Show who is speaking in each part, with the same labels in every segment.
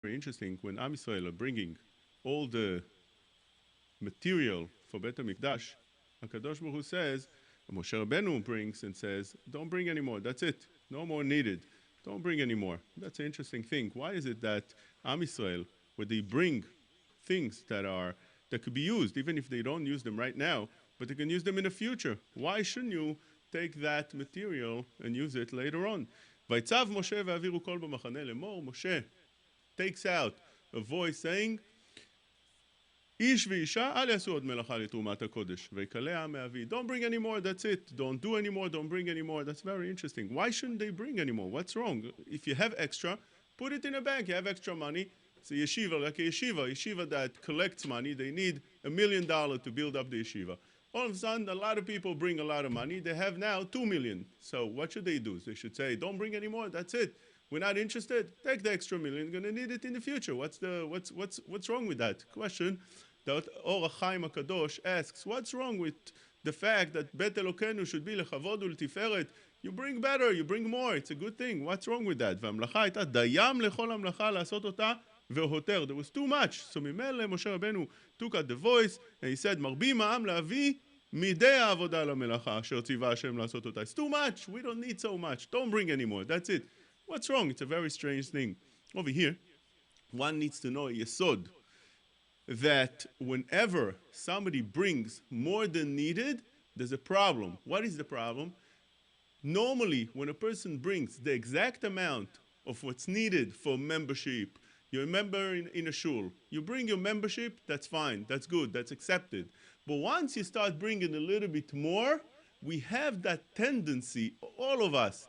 Speaker 1: very interesting. When Am Yisrael are bringing all the material for Bet HaMikdash, HaKadosh Baruch Hu says, Moshe Rabbeinu brings and says, don't bring anymore, that's it, no more needed, don't bring anymore. That's an interesting thing. Why is it that Am Yisrael, where they bring things that could be used, even if they don't use them right now, but they can use them in the future? Why shouldn't you take that material and use it later on? ויצב משה והעבירו קול במחנה לאמור, Moshe takes out a voice saying, איש ואישה אל יעשו עוד מלאכה לתרומת הקודש, ויקלה העם מאבי. Don't bring any more, that's it. Don't do any more, don't bring any more. That's very interesting. Why shouldn't they bring any more? What's wrong? If you have extra, put it in a bank. You have extra money. It's a yeshiva, like a yeshiva that collects money. They need $1 million to build up the yeshiva. All of a sudden, a lot of people bring a lot of money. They have now 2 million. So what should they do? They should say, don't bring any more, that's it. We're not interested. Take the extra million. You're going to need it in the future. What's wrong with that? Question that Or HaChaim HaKadosh asks, what's wrong with the fact that Bet Elokenu should be lechavod ultiferet? You bring better, you bring more. It's a good thing. What's wrong with that? והמלאכה הייתה דיים לכל המלאכה לעשות אותה והותר. There was too much. So ממילא משה רבנו took out the voice and he said, מרבים העם להביא מידי העבודה למלאכה אשר ציווה השם לעשות אותה. It's too much. We don't need so much. Don't bring anymore. That's it. What's wrong? It's a very strange thing. Over here, one needs to know a yesod, that whenever somebody brings more than needed, there's a problem. What is the problem? Normally, when a person brings the exact amount of what's needed for membership, you're a member in a shul, you bring your membership, that's fine, that's good, that's accepted. But once you start bringing a little bit more, we have that tendency, all of us,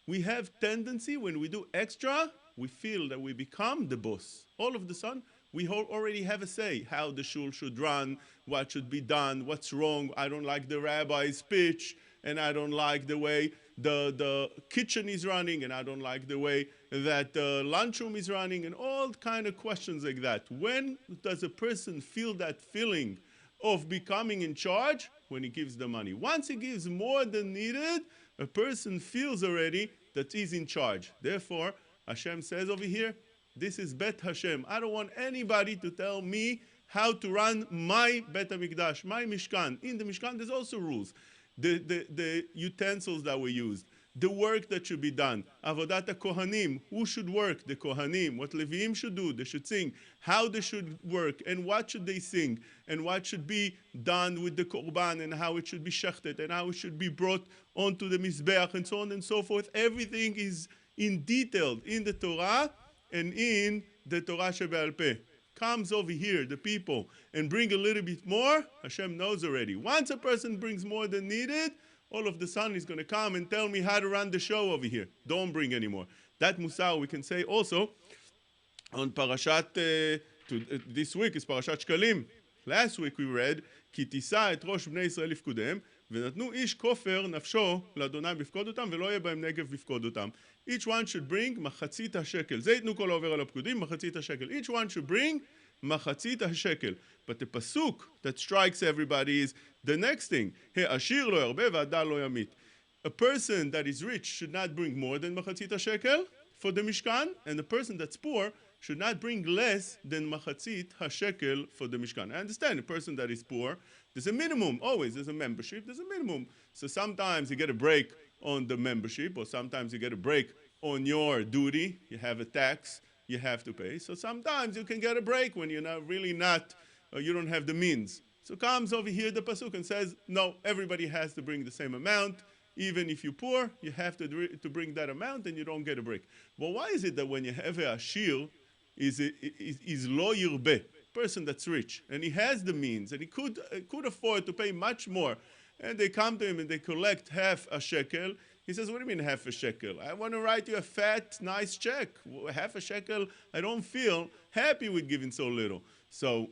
Speaker 1: we have tendency when we do extra, we feel that we become the boss. All of the sudden, we already have a say, how the shul should run, what should be done, what's wrong. I don't like the rabbi's speech, and I don't like the way the kitchen is running, and I don't like the way that the lunchroom is running, and all kind of questions like that. When does a person feel that feeling of becoming in charge? When he gives the money. Once he gives more than needed, a person feels already that he's in charge. Therefore, Hashem says over here, this is Bet Hashem. I don't want anybody to tell me how to run my Bet HaMikdash, my Mishkan. In the Mishkan, there's also rules. The utensils that were used, the work that should be done, Avodat HaKohanim, who should work? The Kohanim. What Leviim should do? They should sing. How they should work, and what should they sing, and what should be done with the Korban, and how it should be shechted, and how it should be brought onto the Mizbeach, and so on and so forth. Everything is in detail in the Torah and in the Torah Shebe'al Peh. Comes over here, the people, and bring a little bit more, Hashem knows already. Once a person brings more than needed, all of the sudden he's going to come and tell me how to run the show over here. Don't bring any more. That musar we can say also on Parashat, this week is Parashat Shkalim. Last week we read, כי תישא את ראש בני ישראל לפקודיהם, ונתנו איש כופר נפשו לאדוני בפקוד אותם, ולא יהיה בהם נגב בפקוד אותם. Each one should bring מחצית השקל. זה ייתנו כל העובר על הפקודים, מחצית השקל. Each one should bring מחצית השקל. But the pasuk that strikes everybody is the next thing. העשיר לא ירבה והדל לא ימית. A person that is rich should not bring more than מחצית השקל for the Mishkan, and the person that's poor should not bring less than machatzit hashekel for the Mishkan. I understand a person that is poor, there's a minimum, always there's a membership, there's a minimum. So sometimes you get a break on the membership, or sometimes you get a break on your duty, you have a tax you have to pay. So sometimes you can get a break when you're you don't have the means. So comes over here the pasuk and says, no, everybody has to bring the same amount. Even if you're poor, you have to bring that amount and you don't get a break. Well, why is it that when you have a ashir, is lo yirbeh, person that's rich, and he has the means, and he could afford to pay much more, and they come to him and they collect half a shekel, he says, what do you mean half a shekel? I want to write you a fat, nice check. Half a shekel, I don't feel happy with giving so little. So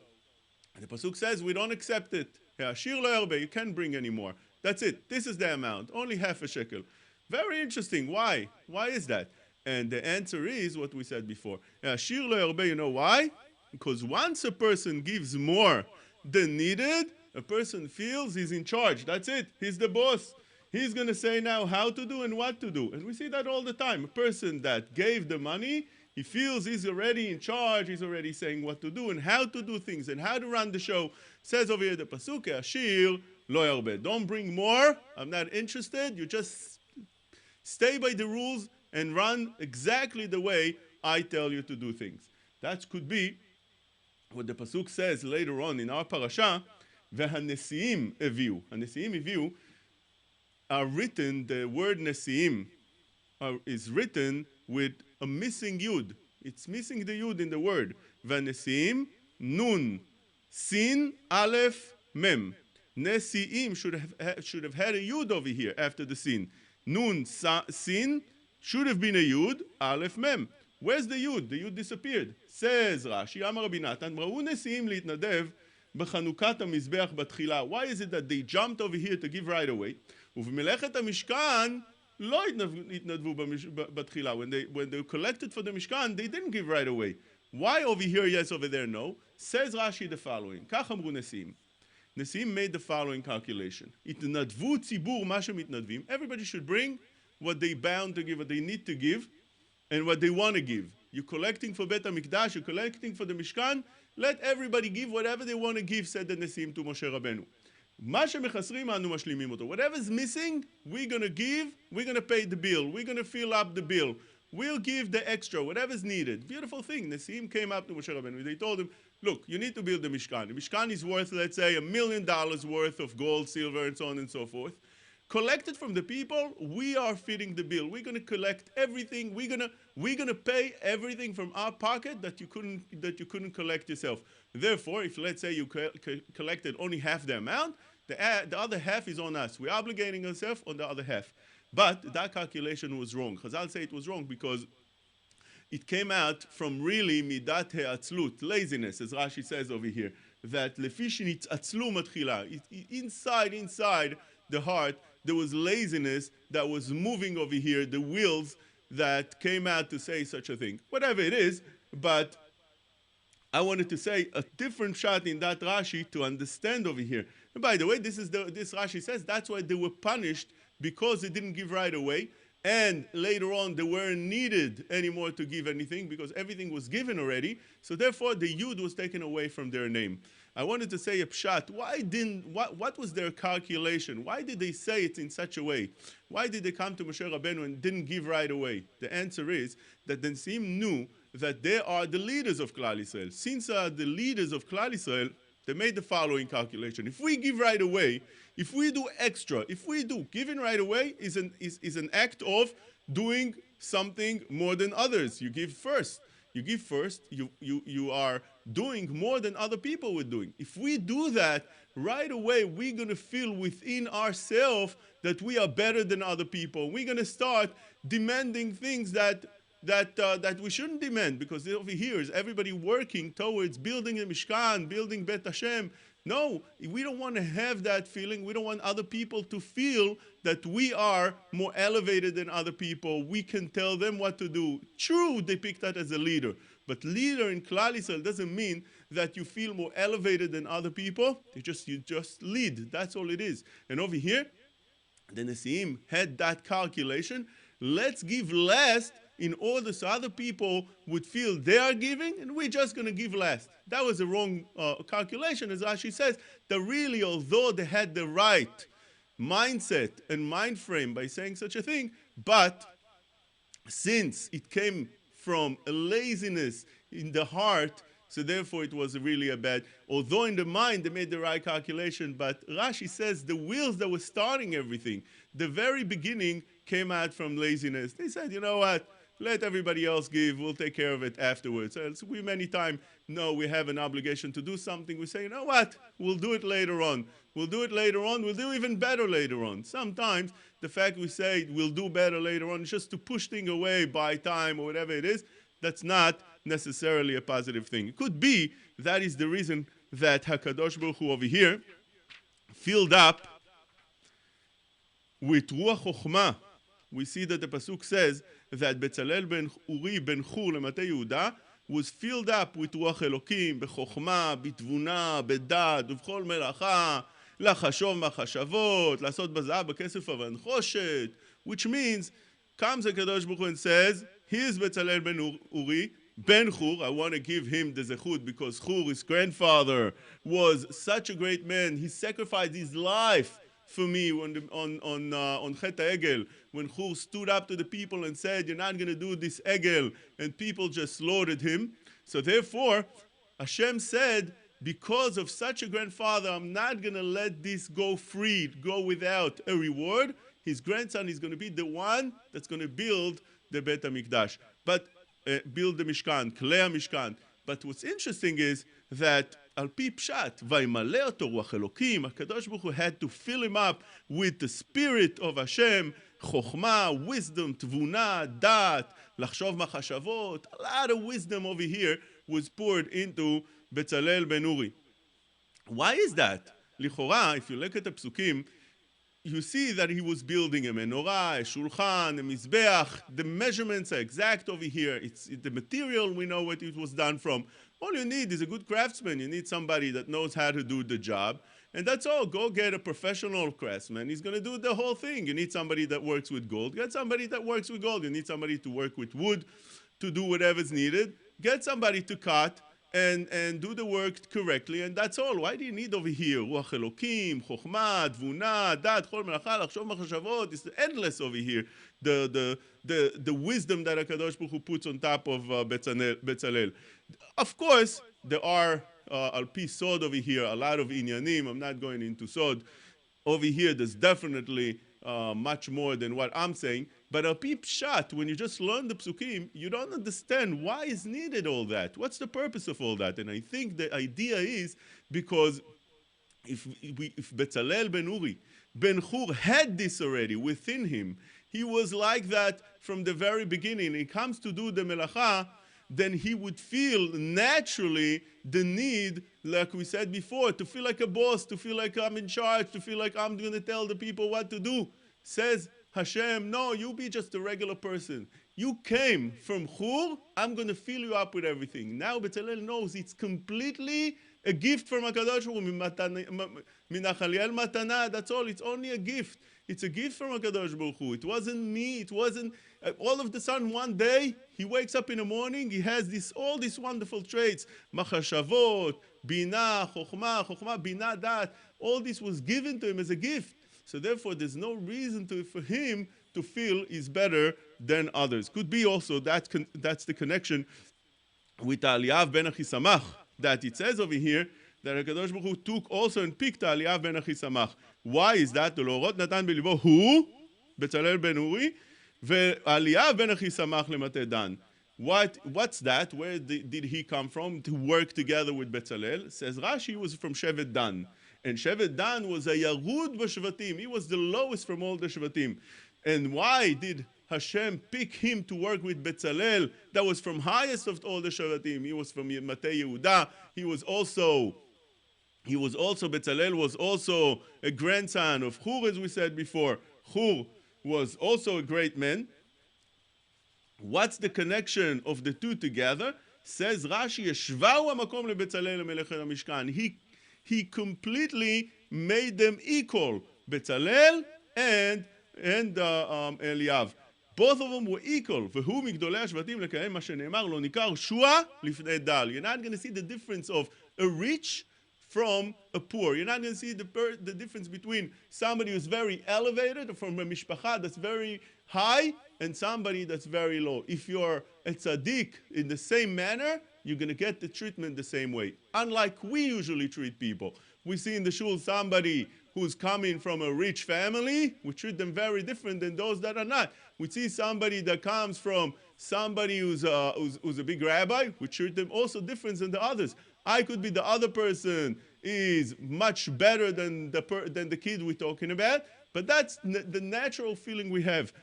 Speaker 1: the pasuk says, we don't accept it. Ashir lo yirbeh, you can't bring any more. That's it. This is the amount. Only half a shekel. Very interesting. Why? Why is that? And the answer is what we said before. Ashir lo yarbe, you know why? Because once a person gives more than needed, a person feels he's in charge. That's it. He's the boss. He's going to say now how to do and what to do. And we see that all the time. A person that gave the money He feels he's already in charge. He's already saying what to do and how to do things and how to run the show. Says over here the pasuk, Ashir lo yarbe. Don't bring more. I'm not interested. You just stay by the rules and run exactly the way I tell you to do things. That could be what the pasuk says later on in our parasha. Vehanesiim eviu. Hanesiim eviu are written. The word nesiim is written with a missing yud. It's missing the yud in the word. Vanesim nun sin aleph mem. Nesiim should have had a yud over here after the sin. Nun sin should have been a yud aleph mem. Where's the yud? The yud disappeared. Says Rashi, Amar Rabbi Natan, Bra'u nesiim litnadev b'chanukat hamizbeach batchila. Why is it that they jumped over here to give right away? Uv'melechet hamishkan lo itnadvu batchila. When they collected for the Mishkan, they didn't give right away. Why over here yes, over there no? Says Rashi the following. Kach amru nesiim. Nesiim made the following calculation. Itnadvu tzibur ma shemitnadvim. Everybody should bring what they bound to give, what they need to give, and what they want to give. You're collecting for Bet HaMikdash, you're collecting for the Mishkan, let everybody give whatever they want to give, said the Nesiim to Moshe Rabbeinu. Whatever's missing, we're going to give, we're going to pay the bill, we're going to fill up the bill. We'll give the extra, whatever's needed. Beautiful thing. Nesiim came up to Moshe Rabbeinu. They told him, look, you need to build the Mishkan. The Mishkan is worth, let's say, $1 million worth of gold, silver, and so on and so forth. Collected from the people, we are fitting the bill. We're going to collect everything. We're going to pay everything from our pocket that you couldn't collect yourself. Therefore, if let's say you collected only half the amount, the other half is on us. We're obligating ourselves on the other half. But that calculation was wrong. Chazal say it was wrong because it came out from really midat he'atzlut, laziness, as Rashi says over here, that lefishin itzatzlu matchila. Inside the heart, there was laziness that was moving over here, the wheels that came out to say such a thing. Whatever it is, but I wanted to say a different shot in that Rashi to understand over here. And by the way, this Rashi says that's why they were punished, because they didn't give right away, and later on they weren't needed anymore to give anything because everything was given already. So therefore the yud was taken away from their name. I wanted to say a pshat. What was their calculation? Why did they say it in such a way? Why did they come to Moshe Rabbeinu and didn't give right away? The answer is that the Nesiim knew that they are the leaders of Klal Yisrael. Since they are the leaders of Klal Yisrael, they made the following calculation. If we give right away, if we do extra, giving right away is an act of doing something more than others. You give first. You are doing more than other people were doing. If we do that, right away we're going to feel within ourselves that we are better than other people. We're going to start demanding things that we shouldn't demand, because over here is everybody working towards building a Mishkan, building Bet Hashem. No, we don't want to have that feeling. We don't want other people to feel that we are more elevated than other people. We can tell them what to do. True, they picked that as a leader. But leader in Klal Yisrael doesn't mean that you feel more elevated than other people. You just lead. That's all it is. And over here, the Nesiim had that calculation. Let's give less in order so other people would feel they are giving, and we're just going to give less. That was a wrong calculation, as Rashi says, that really, although they had the right mindset and mind frame by saying such a thing, but since it came from a laziness in the heart, so therefore it was really a bad, although in the mind they made the right calculation, but Rashi says the wheels that were starting everything, the very beginning came out from laziness. They said, you know what? Let everybody else give. We'll take care of it afterwards. So we many times know we have an obligation to do something. We say, you know what? We'll do it later on. We'll do it later on. We'll do even better later on. Sometimes the fact we say we'll do better later on is just to push things away by time or whatever it is. That's not necessarily a positive thing. It could be that is the reason that HaKadosh Baruch Hu over here filled up with Ruach Chochmah. We see that the Pasuk says that Betzalel ben Uri ben Chur lemate Yehuda was filled up with Ruach Elokim, בחוכמה, בתבונה, בדעת, ובכל מלאכה, לחשוב מחשבות, לעשות בזהב, בכסף ובנחושת, which means, comes HaKadosh Baruch Hu and says, here's Bezalel ben Uri, Ben Hur. I want to give him the zechut because Hur, his grandfather, was such a great man. He sacrificed his life for me on Chet Egel, when Hur stood up to the people and said, "You're not going to do this Egel," and people just slaughtered him. So therefore, Hashem said, because of such a grandfather, I'm not going to let this go free, go without a reward. His grandson is going to be the one that's going to build the Bet HaMikdash, but build the Mishkan, Klei Mishkan. But what's interesting is that Al Pi Pshat, Vaymaleh oto ruach Elokim, HaKadosh Baruch Hu had to fill him up with the spirit of Hashem, Chokhmah, wisdom, Tvuna, Dat, Lachshov Machashavot. A lot of wisdom over here was poured into Bezalel ben Uri. Why is that? Lichora, if you look at the psukim, you see that he was building a menorah, a shulchan, a mizbeach. The measurements are exact over here. It's the material, we know what it was done from. All you need is a good craftsman. You need somebody that knows how to do the job. And that's all. Go get a professional craftsman. He's going to do the whole thing. You need somebody that works with gold. Get somebody that works with gold. You need somebody to work with wood, to do whatever's needed. Get somebody to cut and do the work correctly, and that's all. Why do you need over here ruach Elokim, chokhmah, tvuna, dat, chol melacha, lachshov machashavot? It's endless over here. The wisdom that HaKadosh Baruch Hu puts on top of Bezalel. Of course, there are al pi sod over here, a lot of inyanim. I'm not going into sod. Over here, there's definitely much more than what I'm saying. But al pi pshat, when you just learn the psukim, you don't understand why is needed all that. What's the purpose of all that? And I think the idea is because if Bezalel ben Uri, Ben Hur had this already within him, he was like that from the very beginning. He comes to do the melacha, then he would feel naturally the need, like we said before, to feel like a boss, to feel like I'm in charge, to feel like I'm going to tell the people what to do. Says Hashem, no, you be just a regular person. You came from Hur, I'm going to fill you up with everything. Now Bezalel knows it's completely a gift from HaKadosh Baruch Hu, minachaliel matana, that's all. It's only a gift. It's a gift from HaKadosh Baruch Hu. It wasn't me, it wasn't, all of the sudden one day, he wakes up in the morning, he has all these wonderful traits, machashavot, bina, chokhmah, bina, dat, all this was given to him as a gift. So therefore, there's no reason for him to feel he's better than others. Could be also that's the connection with Eliyav ben Achisamach that it says over here that HaKadosh Baruch Hu took also and picked Eliyav ben Achisamach. Why is that? L'orot natan belibo hu Bezalel ben Uri ve'Eliyav ben Achisamach lemate Dan. What's that? Where did he come from to work together with Bezalel? Says Rashi was from Shevet Dan. And Shevet Dan was a Yarud b'Shvatim. He was the lowest from all the Shvatim. And why did Hashem pick him to work with Bezalel? That was from highest of all the Shvatim. He was from Matei Yehuda. Bezalel was also a grandson of Hur, as we said before. Hur was also a great man. What's the connection of the two together? Says Rashi, Yeshvau hamakom leBezalel melech hamishkan. He completely made them equal, Bezalel and Eliyav. Both of them were equal. והוא מגדולי השבטים לקיים מה שנאמר לא ניכר שוע לפני דל. You're not going to see the difference of a rich from a poor. You're not going to see the difference between somebody who's very elevated from a mishpacha that's very high and somebody that's very low. If you're a tzaddik in the same manner, you're going to get the treatment the same way. Unlike we usually treat people. We see in the shul somebody who's coming from a rich family, we treat them very different than those that are not. We see somebody that comes from somebody who's a big rabbi, we treat them also different than the others. I could be the other person is much better than the kid we're talking about, but that's the natural feeling we have.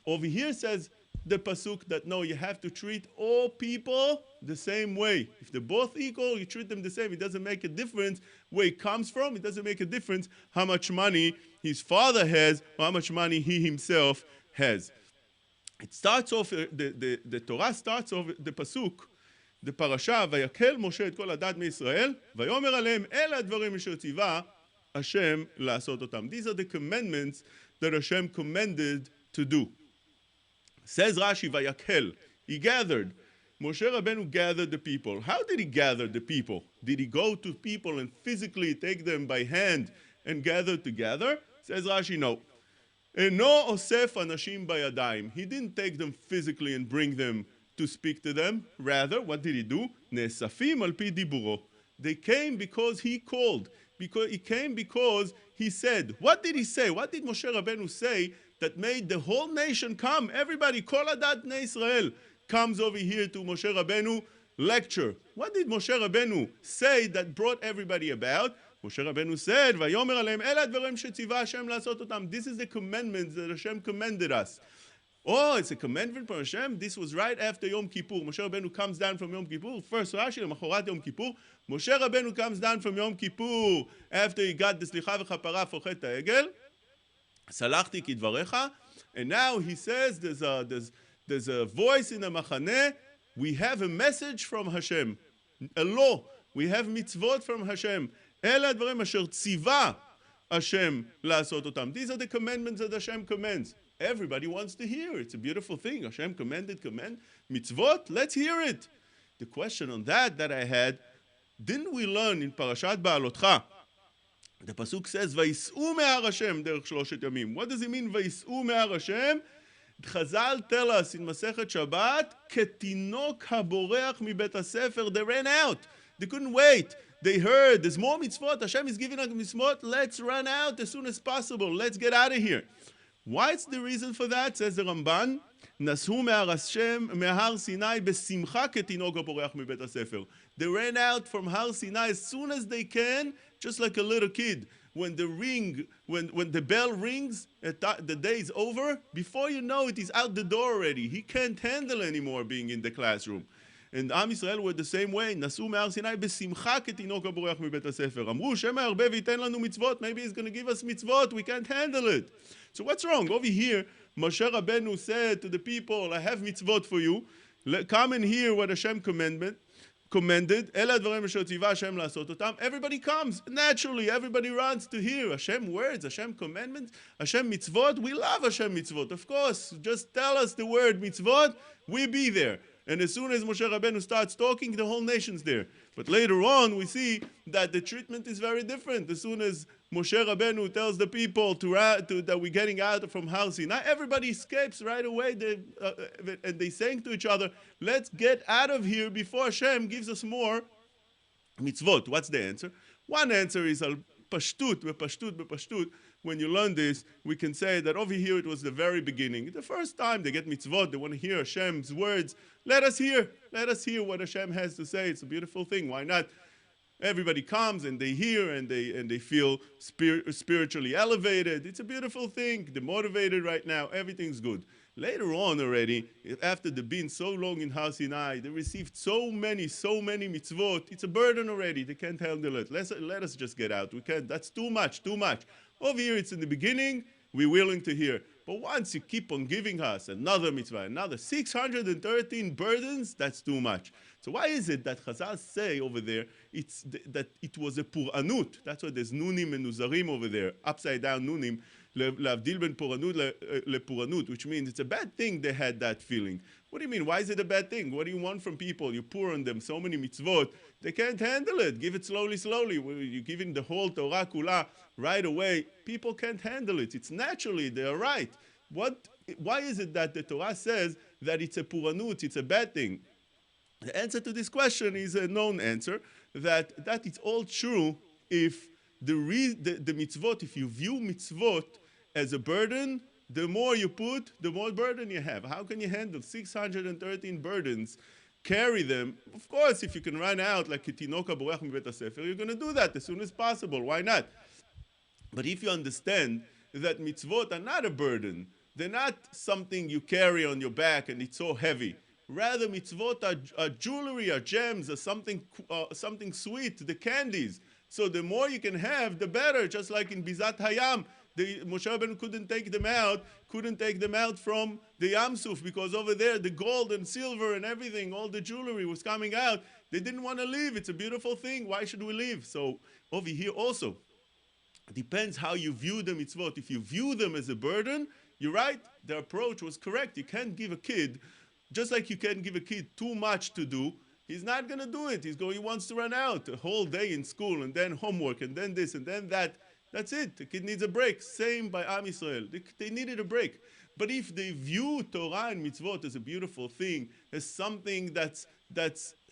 Speaker 1: Over here says the pasuk that no, you have to treat all people the same way. If they're both equal, you treat them the same. It doesn't make a difference where it comes from. It doesn't make a difference how much money his father has or how much money he himself has. It starts off, the Torah starts off the pasuk, the parasha, ויקהל משה את כל הדת מישראל, ויאמר עליהם, אלה הדברים אשר ציווה השם לעשות אותם. These are the commandments that Hashem commanded to do. Says Rashi, vayakel. He gathered. Moshe Rabbeinu gathered the people. How did he gather the people? Did he go to people and physically take them by hand and gather together? Says Rashi, no. Eno osef anashim bayadayim. He didn't take them physically and bring them to speak to them. Rather, what did he do? Ne'esafim al pi diburo. They came because he called. He came because he said. What did he say? What did Moshe Rabbeinu say that made the whole nation come? Everybody, kol adat bnei Israel, comes over here to Moshe Rabbeinu lecture. What did Moshe Rabbeinu say that brought everybody about? Moshe Rabbeinu said, "Vayomer aleim ela dvarim shetzivah Hashem lasot otam." This is the commandments that Hashem commanded us. Oh, it's a commandment from Hashem. This was right after Yom Kippur. Moshe Rabbeinu comes down from Yom Kippur. First Rashi, Machorat Yom Kippur. Moshe Rabbeinu comes down from Yom Kippur after he got the slicha v'chapara for chet ha'egel. Salachti kidvarecha. And now he says, there's a voice in the machaneh. We have a message from Hashem, a law. We have mitzvot from Hashem. Ela dvarim asher tziva Hashem la'asot otam. These are the commandments that Hashem commands. Everybody wants to hear. It's a beautiful thing. Hashem commanded mitzvot. Let's hear it. The question on that I had, didn't we learn in Parashat Ba'alotcha? The pasuk says, "Vayis'u me'ar Hashem derech shloshet yamim." What does it mean, "Vayis'u me'ar Hashem"? Chazal tell us in Masechet Shabbat, "Ketinok haboreach mibet hasefer." They ran out. They couldn't wait. They heard there's more mitzvot. Hashem is giving us mitzvot. Let's run out as soon as possible. Let's get out of here. What's the reason for that? Says the Ramban, "Nasu me'ar Hashem me'ar Sinai besimcha ketinok haboreach mibet hasefer." They ran out from Har Sinai as soon as they can, just like a little kid. When the bell rings, the day is over, before you know it, he's out the door already. He can't handle anymore being in the classroom. And Am Yisrael were the same way. Nasu me'ar Sinai besimcha ketinok haboreach mibet hasefer. Amru Shema harbe v'yiten lanu mitzvot. Maybe he's going to give us mitzvot. We can't handle it. So what's wrong? Over here, Moshe Rabbeinu said to the people, I have mitzvot for you. Come and hear what Hashem commanded. Ela dvarim asher tzivah Hashem la'asot otam. Everybody comes. Naturally, everybody runs to hear Hashem words, Hashem commandments, Hashem mitzvot. We love Hashem mitzvot. Of course, just tell us the word mitzvot, we be there. And as soon as Moshe Rabbeinu starts talking, the whole nation's there. But later on, we see that the treatment is very different. As soon as Moshe Rabbeinu tells the people that we're getting out from Har Sinai, everybody escapes right away. And they saying to each other, let's get out of here before Hashem gives us more mitzvot. What's the answer? One answer is al pashtut. When you learn this, we can say that over here it was the very beginning. The first time they get mitzvot, they want to hear Hashem's words. Let us hear what Hashem has to say. It's a beautiful thing. Why not? Everybody comes and they hear and they feel spiritually elevated. It's a beautiful thing. They're motivated right now. Everything's good. Later on already, after they've been so long in Har Sinai, they received so many mitzvot. It's a burden already. They can't handle it. Let us just get out. We can't. That's too much. Over here, it's in the beginning. We're willing to hear. But once you keep on giving us another mitzvah, another 613 burdens, that's too much. So why is it that Chazal say over there that it was a puranut? That's why there's nunim and nuzarim over there, upside down nunim, le'avdil ben puranut lepuranut, which means it's a bad thing they had that feeling. What do you mean? Why is it a bad thing? What do you want from people? You pour on them so many mitzvot, they can't handle it. Give it slowly. You're giving the whole Torah kula right away. People can't handle it. It's naturally, they're right. Why is it that the Torah says that it's a puranut, it's a bad thing? The answer to this question is a known answer, that it's all true if the mitzvot, if you view mitzvot as a burden, the more you put, the more burden you have. How can you handle 613 burdens? Carry them. Of course, if you can run out like Ketinok haboreach mibet hasefer, you're going to do that as soon as possible. Why not? But if you understand that mitzvot are not a burden, they're not something you carry on your back and it's so heavy. Rather, mitzvot are jewelry, are gems, are something sweet, the candies. So the more you can have, the better. Just like in Bizat Hayam, Moshe Rabbeinu couldn't take them out from the Yam Suf, because over there the gold and silver and everything, all the jewelry was coming out. They didn't want to leave. It's a beautiful thing. Why should we leave? So over here also, it depends how you view the mitzvot. If you view them as a burden, you're right. The approach was correct. You can't give a kid Just like you can't give a kid too much to do, he's not going to do it. He wants to run out a whole day in school and then homework and then this and then that. That's it. The kid needs a break. Same by Am Yisrael. They needed a break. But if they view Torah and mitzvot as a beautiful thing, as something that's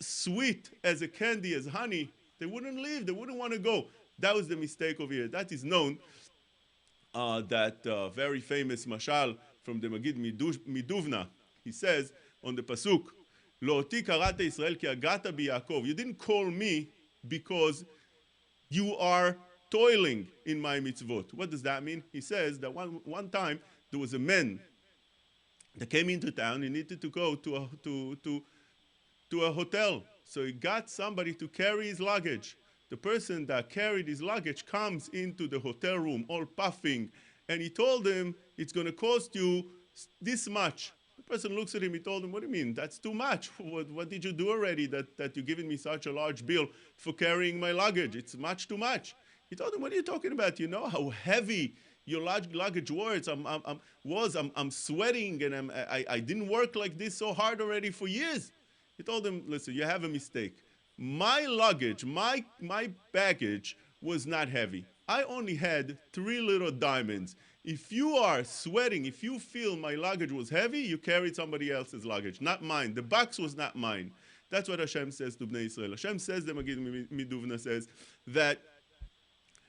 Speaker 1: sweet as a candy, as honey, they wouldn't leave. They wouldn't want to go. That was the mistake over here. That is known. That very famous mashal from the Magid Miduvna. He says on the pasuk, "Lo oti karata Israel ki agata bi Yaakov." You didn't call me because you are toiling in my mitzvot. What does that mean? He says that one time there was a man that came into town. He needed to go to a hotel, so he got somebody to carry his luggage. The person that carried his luggage comes into the hotel room all puffing, and he told him it's going to cost you this much. The person looks at him, he told him, what do you mean? That's too much. What did you do already that you're giving me such a large bill for carrying my luggage? It's much too much. He told him, what are you talking about? You know how heavy your luggage was. I'm sweating, and I didn't work like this so hard already for years. He told him, listen, you have a mistake. My luggage, my baggage was not heavy. I only had 3 little diamonds. If you are sweating, if you feel my luggage was heavy, you carried somebody else's luggage, not mine. The box was not mine. That's what Hashem says to Bnei Israel. Hashem says, the Magid Miduvna says, that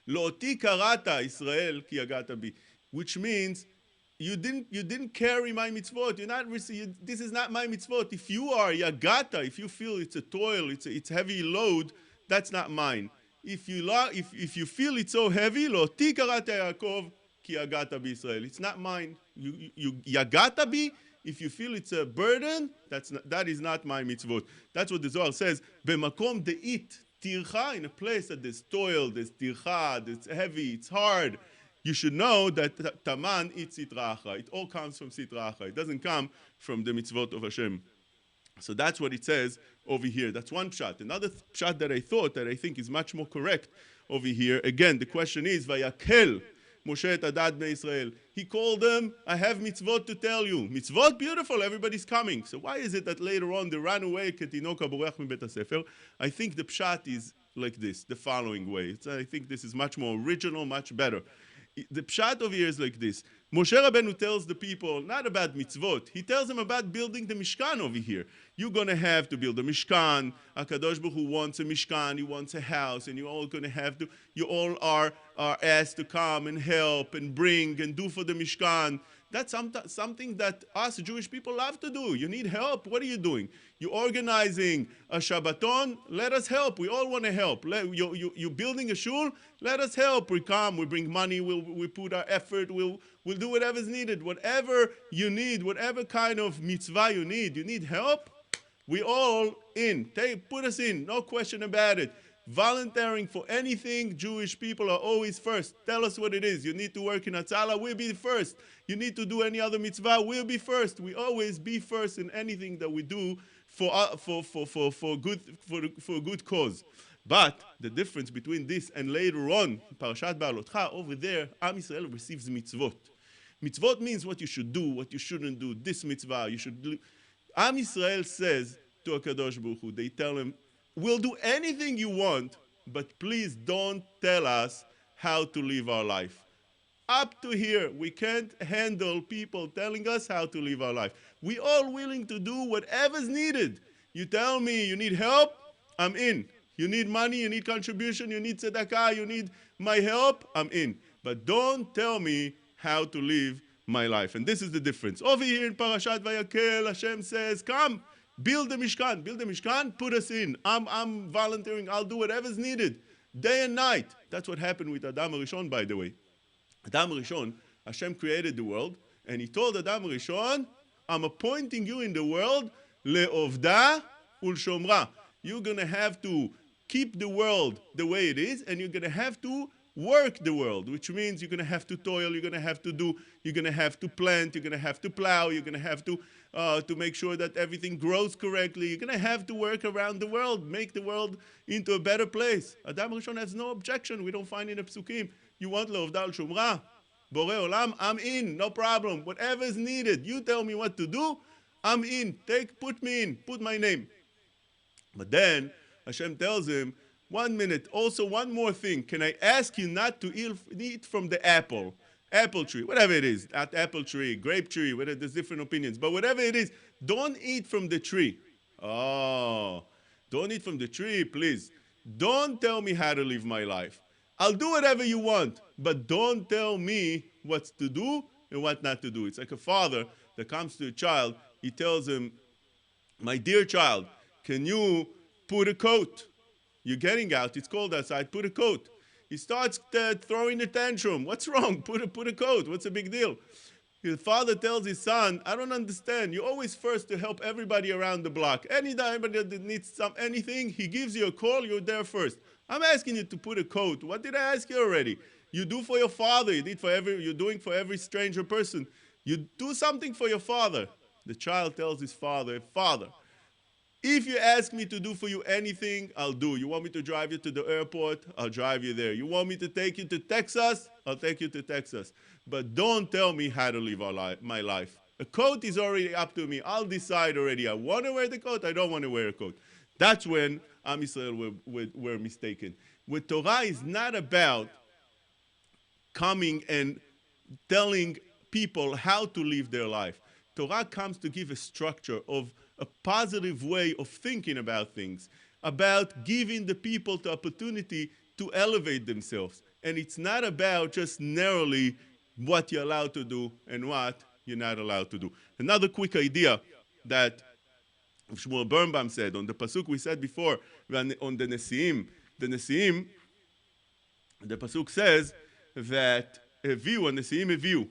Speaker 1: Lo oti karata Israel ki agata bi, which means you didn't carry my mitzvot. This is not my mitzvot. If you are yagata, if you feel it's a toil, it's heavy load, that's not mine. If you feel it's so heavy, lo ti karata Yaakov ki agata bi Israel. It's not mine. You yagata bi. If you feel it's a burden, that is not my mitzvot. That's what the Zohar says. B'makom de'it tircha, in a place that there's toil, there's tircha, it's heavy, it's hard. You should know that Tahan eats sitracha. It all comes from sitracha. It doesn't come from the mitzvot of Hashem. So that's what it says over here. That's one pshat. Another pshat that I think is much more correct over here. Again, the question is, Vayakel Moshe et Adat Bnei Israel. He called them, I have mitzvot to tell you. Mitzvot, beautiful, everybody's coming. So why is it that later on they ran away, ketinoka boreach mi bet hasefer? I think the pshat is like this, the following way. I think this is much more original, much better. The pshat over here is like this. Moshe Rabbeinu tells the people not about mitzvot. He tells them about building the Mishkan over here. You're going to have to build a Mishkan. HaKadosh Baruch Hu wants a Mishkan. He wants a house. And you're all going to have to, you all are asked to come and help and bring and do for the Mishkan. That's something that us Jewish people love to do. You need help. What are you doing? You're organizing a Shabbaton. Let us help. We all want to help. You're building a shul. Let us help. We come. We bring money. We put our effort. We'll do whatever's needed. Whatever you need, whatever kind of mitzvah you need help, we all in. Put us in. No question about it. Volunteering for anything, Jewish people are always first. Tell us what it is. You need to work in Hatzalah, we'll be first. You need to do any other mitzvah, we'll be first. We always be first in anything that we do for a good cause. But the difference between this and later on, Parashat Ba'alotcha, over there, Am Yisrael receives mitzvot. Mitzvot means what you should do, what you shouldn't do. This mitzvah, you should do. Am Yisrael says to HaKadosh Baruch Hu, they tell him, we'll do anything you want, but please don't tell us how to live our life. Up to here, we can't handle people telling us how to live our life. We all willing to do whatever's needed. You tell me you need help, I'm in. You need money, you need contribution, you need tzedakah, you need my help, I'm in. But don't tell me how to live my life. And this is the difference. Over here in Parashat Vayakel, Hashem says, come, build the Mishkan, put us in. I'm volunteering, I'll do whatever's needed. Day and night. That's what happened with Adam Rishon, by the way. Adam Rishon, Hashem created the world, and he told Adam Rishon, I'm appointing you in the world, le'ovda ul'shomra. You're going to have to keep the world the way it is, and you're going to have to work the world, which means you're going to have to toil, you're going to have to do, you're going to have to plant, you're going to have to plow, you're going to have to make sure that everything grows correctly. You're going to have to work around the world, make the world into a better place. Adam Rishon has no objection. We don't find in the Psukim. You want le'ovda ul'shomra? Borei Olam, I'm in, no problem. Whatever is needed, you tell me what to do, I'm in. Put me in. Put my name. But then Hashem tells him, 1 minute, also one more thing. Can I ask you not to eat from the apple tree, whatever it is, that apple tree, grape tree, whatever, there's different opinions, but whatever it is, don't eat from the tree. Oh, don't eat from the tree, please. Don't tell me how to live my life. I'll do whatever you want, but don't tell me what to do and what not to do. It's like a father that comes to a child. He tells him, my dear child, can you put a coat? You're getting out. It's cold outside. Put a coat. He starts throwing a tantrum. What's wrong? Put a coat. What's the big deal? His father tells his son, I don't understand. You're always first to help everybody around the block. Anytime anybody that needs anything, he gives you a call. You're there first. I'm asking you to put a coat. What did I ask you already? You do for your father. You're doing for every stranger person. You do something for your father. The child tells his father, Father, if you ask me to do for you anything, I'll do. You want me to drive you to the airport? I'll drive you there. You want me to take you to Texas? I'll take you to Texas. But don't tell me how to live my life. A coat is already up to me. I'll decide already. I want to wear the coat. I don't want to wear a coat. That's when Am Yisrael were mistaken. With Torah is not about coming and telling people how to live their life. Torah comes to give a structure of a positive way of thinking about things, about giving the people the opportunity to elevate themselves. And it's not about just narrowly what you're allowed to do and what you're not allowed to do. Another quick idea that Shmuel Birnbaum said on the pasuk we said before on the Nesiim. The Nesiim, the pasuk says that Eviu, and Nesiim Eviu,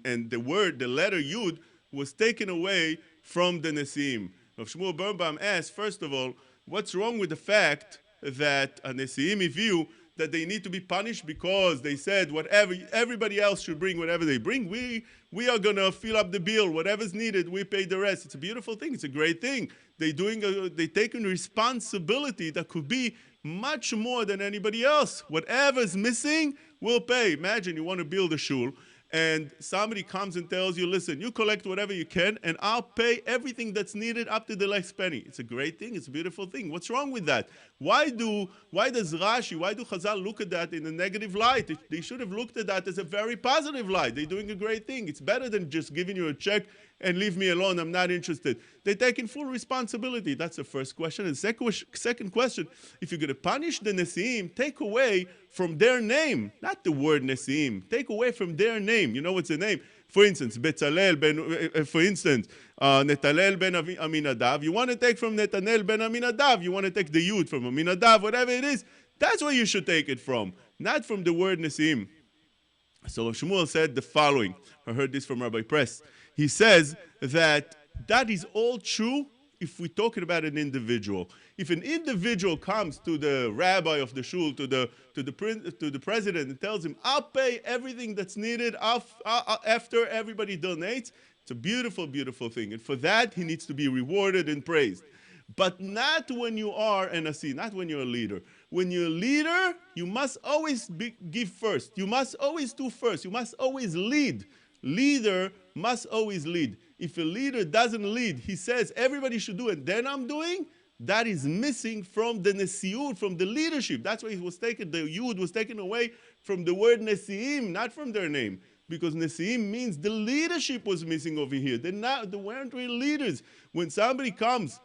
Speaker 1: and the letter Yud was taken away from the Nesiim. Rav Shmuel Birnbaum asked, first of all, what's wrong with the fact that a Nesiim Eviu, that they need to be punished because they said whatever everybody else should bring, whatever they bring, we are gonna fill up the bill, whatever's needed, we pay the rest. It's a beautiful thing. It's a great thing. They taking responsibility that could be much more than anybody else. Whatever's missing, we'll pay. Imagine you want to build a shul, and somebody comes and tells you, listen, you collect whatever you can, and I'll pay everything that's needed up to the last penny. It's a great thing. It's a beautiful thing. What's wrong with that? Why does Rashi, why do Chazal look at that in a negative light? They should have looked at that as a very positive light. They're doing a great thing. It's better than just giving you a check and leave me alone. I'm not interested. They're taking full responsibility. That's the first question. And second question, if you're going to punish the Nesiim, take away from their name, not the word Nesiim. Take away from their name. You know what's the name? For instance, Netalel ben Aminadav. You want to take from Netanel ben Aminadav. You want to take the Yud from Aminadav, whatever it is. That's where you should take it from, not from the word Nesiim. So Shmuel said the following. I heard this from Rabbi Press. He says that is all true if we're talking about an individual. If an individual comes to the rabbi of the shul, to the president, and tells him, I'll pay everything that's needed after everybody donates, it's a beautiful, beautiful thing. And for that, he needs to be rewarded and praised. But not when you are an Asi, not when you're a leader. When you're a leader, you must always give first. You must always do first. You must always lead. Leader must always lead. If a leader doesn't lead, he says everybody should do it, then I'm doing, that is missing from the Nesiut, from the leadership. That's why it was taken, the Yud was taken away from the word Nesiim, not from their name. Because Nesiim means the leadership was missing over here. They weren't real leaders. When somebody comes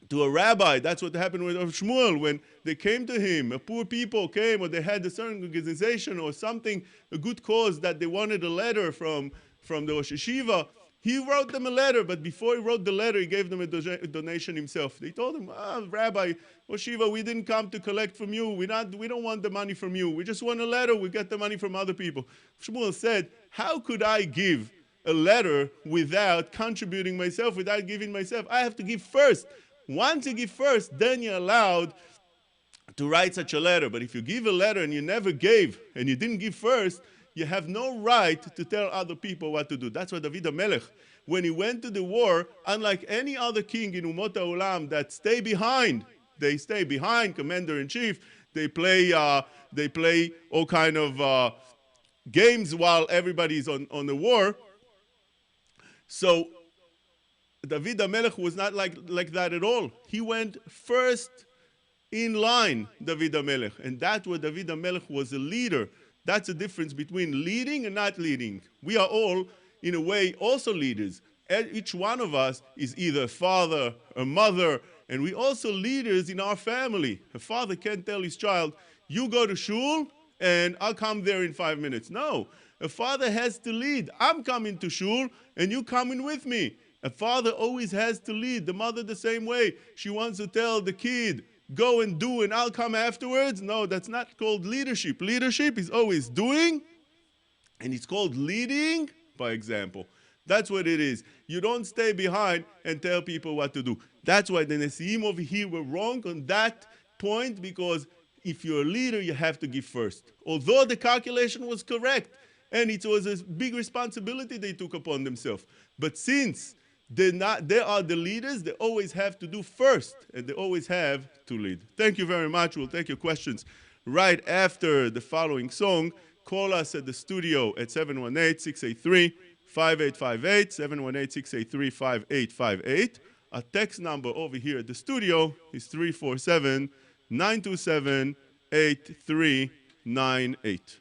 Speaker 1: to a rabbi, that's what happened with Shmuel, when they came to him, a poor people came, or they had a certain organization or something, a good cause that they wanted a letter from the Rosh Yeshiva. He wrote them a letter, but before he wrote the letter, he gave them a donation himself. They told him, Rabbi, Yeshiva, we didn't come to collect from you. We don't want the money from you. We just want a letter. We get the money from other people. Shmuel said, how could I give a letter without contributing myself, without giving myself? I have to give first. Once you give first, then you're allowed to write such a letter. But if you give a letter and you never gave, and you didn't give first, you have no right to tell other people what to do. That's why David HaMelech, when he went to the war, unlike any other king in Umot HaOlam that stay behind, they stay behind, commander-in-chief, they play all kind of games while everybody's on the war. So David HaMelech was not like that at all. He went first in line, David HaMelech. And that's where David HaMelech was a leader. That's the difference between leading and not leading. We are all, in a way, also leaders. Each one of us is either a father, a mother, and we also leaders in our family. A father can't tell his child, you go to shul and I'll come there in 5 minutes. No, a father has to lead. I'm coming to shul and you coming with me. A father always has to lead. The mother the same way. She wants to tell the kid, go and do and I'll come afterwards. No, that's not called leadership. Leadership is always doing, and it's called leading by example. That's what it is. You don't stay behind and tell people what to do. That's why the Nesiim over here were wrong on that point, because if you're a leader, you have to give first. Although the calculation was correct, and it was a big responsibility they took upon themselves. But since they are the leaders, they always have to do first, and they always have to lead. Thank you very much. We'll take your questions right after the following song. Call us at the studio at 718-683-5858, 718-683-5858. Our text number over here at the studio is 347-927-8398.